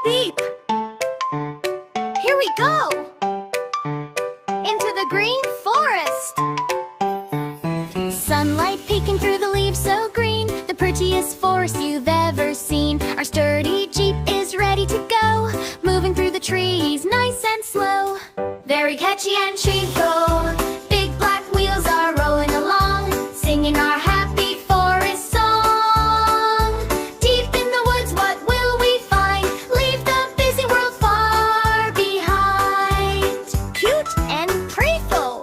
Beep! Here we go! Into the green forest! Sunlight peeking through the leaves so green, the prettiest forest you've ever seen. Our sturdy Jeep is ready to go, moving through the trees nice and slow. Very catchy and cheerful, big black wheels are rolling along, singing our happy forest song. Deep in the woods, what will we find? Leave the busy world far behind. Cute and playful.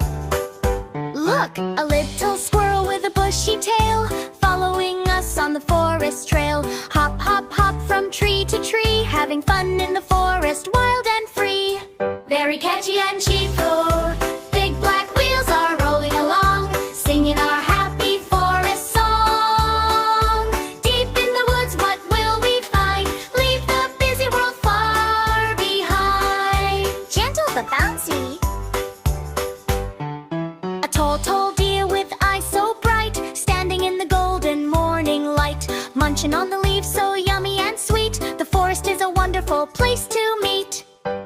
Look, a little squirrel with a bushy tail, following us on the forest trail. Hop, hop, hop from tree to tree, having fun in the forest, wild and free. Very catchy and cheerful, big black wheels are rolling along, singing our happy forest song. Deep in the woods, what will we find? Leave the busy world far behind. Gentle but bouncy. A tall, tall deer with eyes so bright, standing in the golden morning light, munching on the leaves so yummy and sweet. The forest is a wonderful place to meet.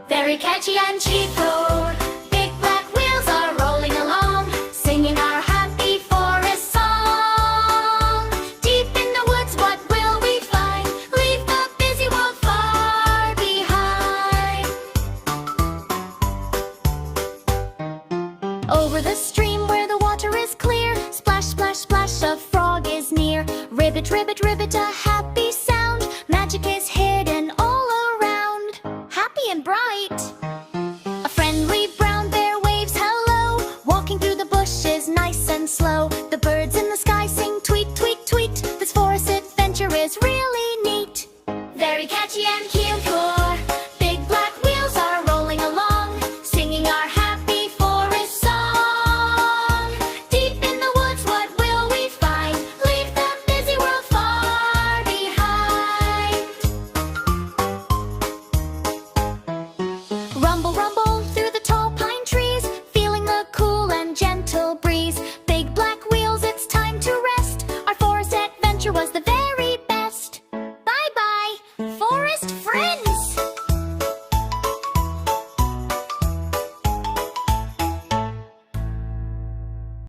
Very catchy and cheerful, big black wheels are rolling along, singing our happy forest song. Deep in the woods, what will we find? Leave the busy world far behind. Over the stream where the water is clear, splash, splash, splash, a frog is near. Ribbit, ribbit, ribbit, a happy sound. Magic is hidden all around, happy and bright. A friendly brown bear waves hello, walking through the bushes nice and slow. The birds in the sky sing tweet, tweet, tweet. This forest adventure is really neat. Very catchy and cute. Big black wheels are rolling along, singing our happy forest song. Deep in the woods, what will we find? Leave the busy world far behind. Rumble, rumble,